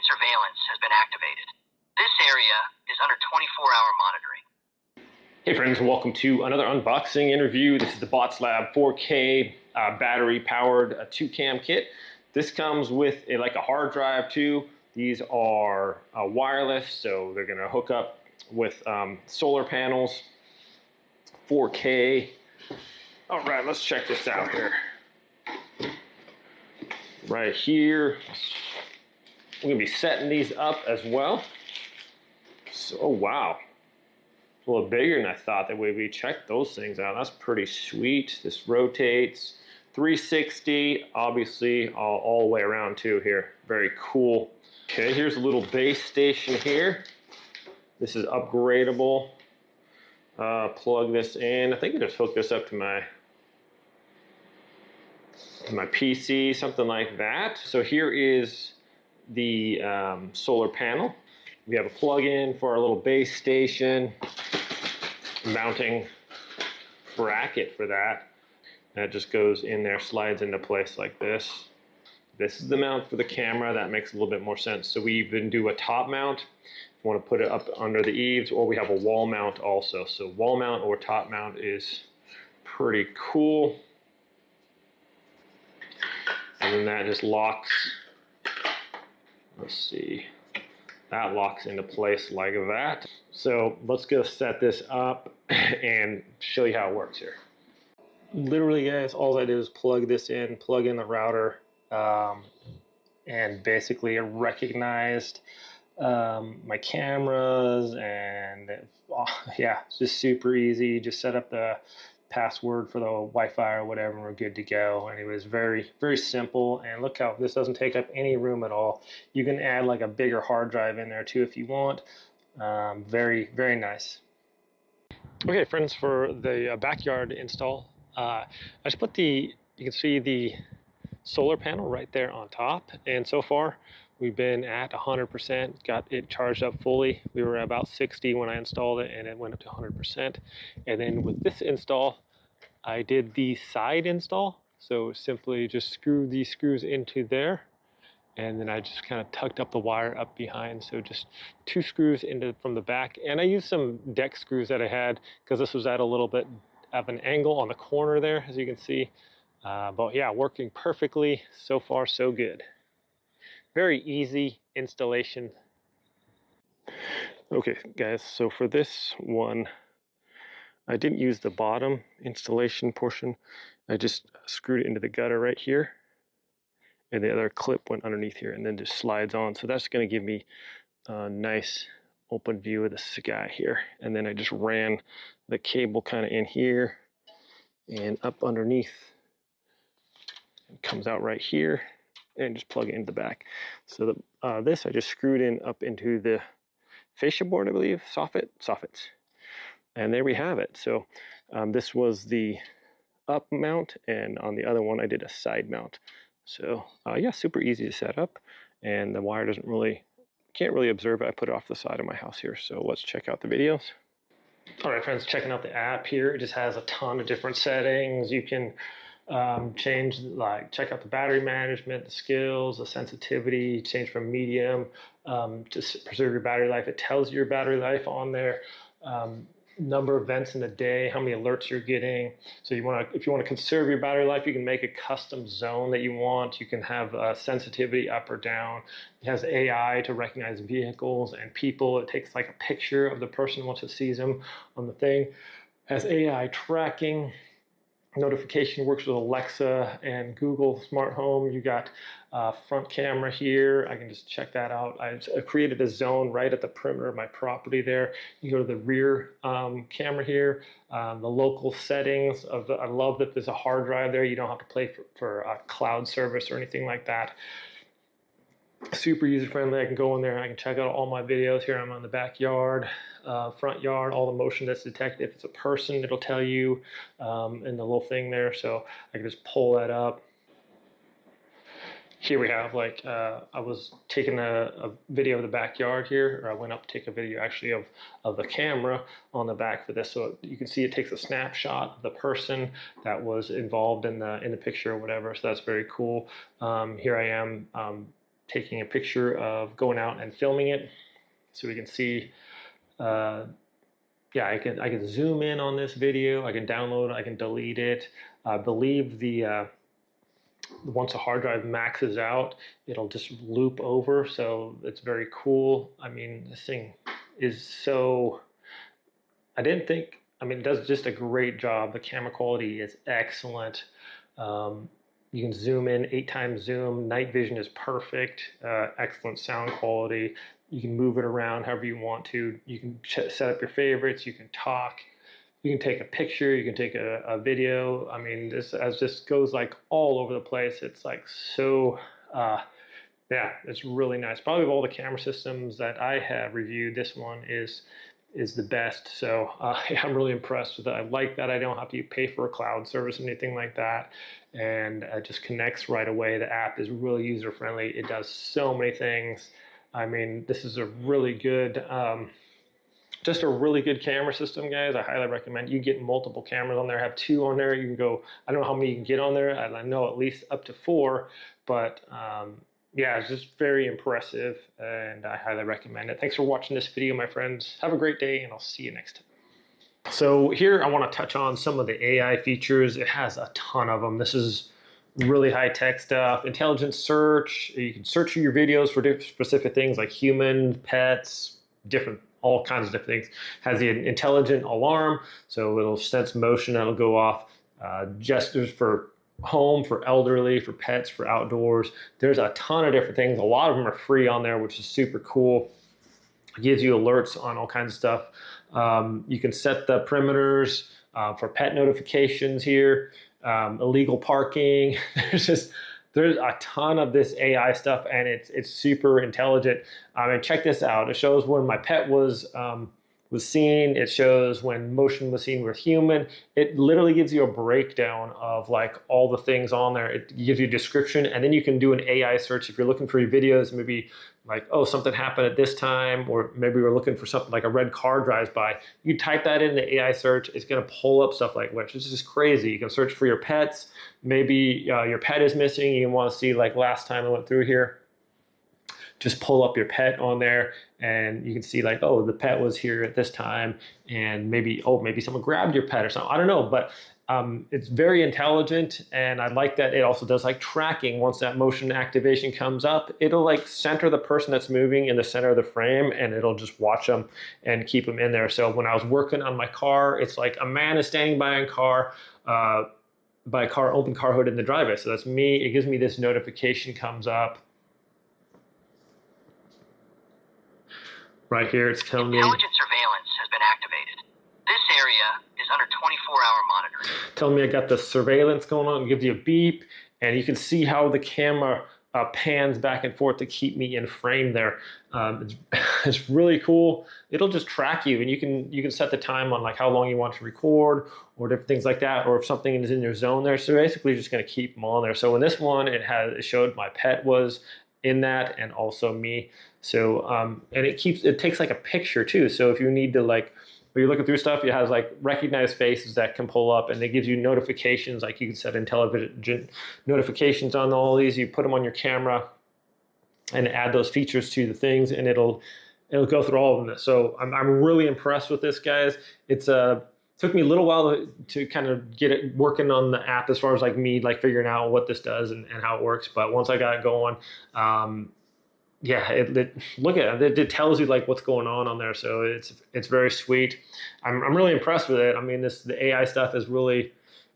surveillance has been activated. This area is under 24-hour monitoring. Hey friends, welcome to another unboxing interview. This is the Botslab 4K battery-powered 2-cam kit. This comes with a hard drive too. These are wireless, so they're going to hook up with solar panels. 4K. All right, let's check this out here. Right here, we're going to be setting these up as well. So, oh wow, a little bigger than I thought. That way we checked those things out. That's pretty sweet. This rotates 360, obviously all the way around too here. Very cool. Okay, here's a little base station here. This is upgradable. Plug this in. I think I just hooked this up to my PC, something like that. So here is the solar panel. We have a plug-in for our little base station, mounting bracket for that. That just goes in there, slides into place like this. This is the mount for the camera. That makes a little bit more sense. So we even do a top mount if you want to put it up under the eaves, or we have a wall mount also. So wall mount or top mount is pretty cool. And then that just locks, let's see, that locks into place like that. So let's go set this up and show you how it works here. Literally guys, all I do is plug this in, plug in the router, and basically it recognized my cameras, and yeah, it's just super easy. Just set up the password for the Wi-Fi or whatever, and we're good to go. And it was very, very simple. And look how this doesn't take up any room at all. You can add like a bigger hard drive in there too if you want. Very, very nice. Okay, friends, for the backyard install, I just put you can see the solar panel right there on top. And so far, we've been at 100%, got it charged up fully. We were about 60 when I installed it, and it went up to 100%. And then with this install, I did the side install. So simply just screw these screws into there, and then I just kind of tucked up the wire up behind. So just 2 screws into from the back. And I used some deck screws that I had because this was at a little bit of an angle on the corner there, as you can see. But yeah, working perfectly. So far, so good. Very easy installation. Okay guys, so for this one, I didn't use the bottom installation portion. I just screwed it into the gutter right here, and the other clip went underneath here and then just slides on. So that's going to give me a nice open view of the sky here. And then I just ran the cable kind of in here and up underneath. It comes out right here, and just plug it into the back. So this I just screwed in up into the fascia board, I believe, soffits. And there we have it. So this was the up mount, and on the other one I did a side mount. So yeah, super easy to set up, and the wire can't really observe it. I put it off the side of my house here. So let's check out the videos. All right, friends, checking out the app here. It just has a ton of different settings. You can change, check out the battery management, the skills, the sensitivity, change from medium, to preserve your battery life. It tells you your battery life on there, number of events in the day, how many alerts you're getting. So if you want to conserve your battery life, you can make a custom zone that you want. You can have sensitivity up or down. It has AI to recognize vehicles and people. It takes like a picture of the person once it sees them on the thing. It has AI tracking. Notification, works with Alexa and Google Smart Home. You got front camera here. I can just check that out. I created a zone right at the perimeter of my property there. You go to the rear camera here, the local settings I love that there's a hard drive there. You don't have to pay for a cloud service or anything like that. Super user friendly. I can go in there and I can check out all my videos. Here I'm on the backyard, front yard, all the motion that's detected. If it's a person, it'll tell you in the little thing there. So I can just pull that up. Here we have I was taking a video of the backyard here, or I went up to take a video actually of the camera on the back for this. So you can see it takes a snapshot of the person that was involved in the picture or whatever. So that's very cool. Here I am taking a picture of going out and filming it, so we can see. Yeah, I can zoom in on this video. I can download it. I can delete it. I believe once a hard drive maxes out, it'll just loop over. So it's very cool. I mean, this thing is so. I didn't think. I mean, it does just a great job. The camera quality is excellent. You can zoom in 8x zoom. Night vision is perfect. Excellent sound quality. You can move it around however you want to. You can set up your favorites. You can talk. You can take a picture. You can take a video. I mean, this just goes like all over the place. It's like so. Yeah, it's really nice. Probably of all the camera systems that I have reviewed, this one is the best. So I'm really impressed with it. I like that I don't have to pay for a cloud service or anything like that, and it just connects right away. The app is really user friendly. It does so many things. I mean, this is a really good, just a really good camera system, guys. I highly recommend you get multiple cameras on there. Have 2 on there. You can go. I don't know how many you can get on there. I know at least up to 4, but yeah, it's just very impressive, and I highly recommend it. Thanks for watching this video, my friends. Have a great day, and I'll see you next time. So here I want to touch on some of the AI features. It has a ton of them. This is really high-tech stuff. Intelligent search. You can search your videos for different specific things like human, pets, all kinds of different things. Has the intelligent alarm, so it'll sense motion, that'll go off. Gestures for home, for elderly, for pets, for outdoors. There's a ton of different things. A lot of them are free on there, which is super cool. It gives you alerts on all kinds of stuff. You can set the perimeters for pet notifications here, illegal parking. There's a ton of this AI stuff, and it's super intelligent. I mean, check this out. It shows when my pet was seen. It shows when motion was seen with human. It literally gives you a breakdown of like all the things on there. It gives you a description, and then you can do an AI search if you're looking for your videos. Maybe like, oh, something happened at this time, or maybe we're looking for something like a red car drives by. You type that in the AI search, it's going to pull up stuff like which is just crazy. You can search for your pets. Maybe your pet is missing. You want to see like last time I went through here. Just pull up your pet on there, and you can see like, oh, the pet was here at this time, and maybe someone grabbed your pet or something. I don't know, but it's very intelligent, and I like that it also does like tracking. Once that motion activation comes up, it'll like center the person that's moving in the center of the frame, and it'll just watch them and keep them in there. So when I was working on my car, it's like a man is standing by a car, open car hood in the driveway. So that's me. It gives me this notification comes up. Right here, it's telling me intelligent surveillance has been activated. This area is under 24-hour monitoring. Telling me I got the surveillance going on. It gives you a beep, and you can see how the camera pans back and forth to keep me in frame there. It's really cool. It'll just track you, and you can set the time on like how long you want to record or different things like that, or if something is in your zone there. So basically, you're just going to keep them on there. So in this one, it showed my pet was in that, and also me. So and it takes like a picture too. So if you need to like, when you're looking through stuff, it has like recognized faces that can pull up, and it gives you notifications. Like you can set intelligent notifications on all these. You put them on your camera and add those features to the things, and it'll go through all of them. So I'm really impressed with this, guys. Took me a little while to kind of get it working on the app as far as like me like figuring out what this does and how it works. But once I got it going, yeah, look at it. It tells you like what's going on there. So it's very sweet. I'm really impressed with it. I mean, the AI stuff is really,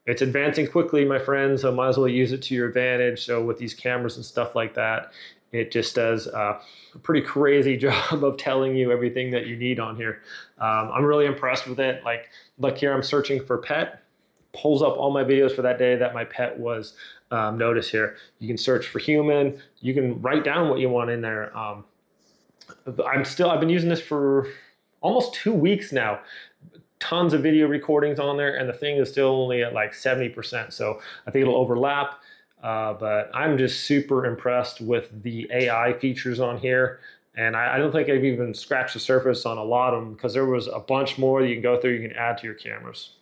it's advancing quickly, my friends. So might as well use it to your advantage. So with these cameras and stuff like that, it just does a pretty crazy job of telling you everything that you need on here. I'm really impressed with it. Like, look here, I'm searching for pet. Pulls up all my videos for that day that my pet was. Notice here, you can search for human. You can write down what you want in there. I've been using this for almost 2 weeks now. Tons of video recordings on there, and the thing is still only at like 70%. So I think it'll overlap. But I'm just super impressed with the AI features on here. And I don't think I've even scratched the surface on a lot of them, because there was a bunch more you can go through, you can add to your cameras.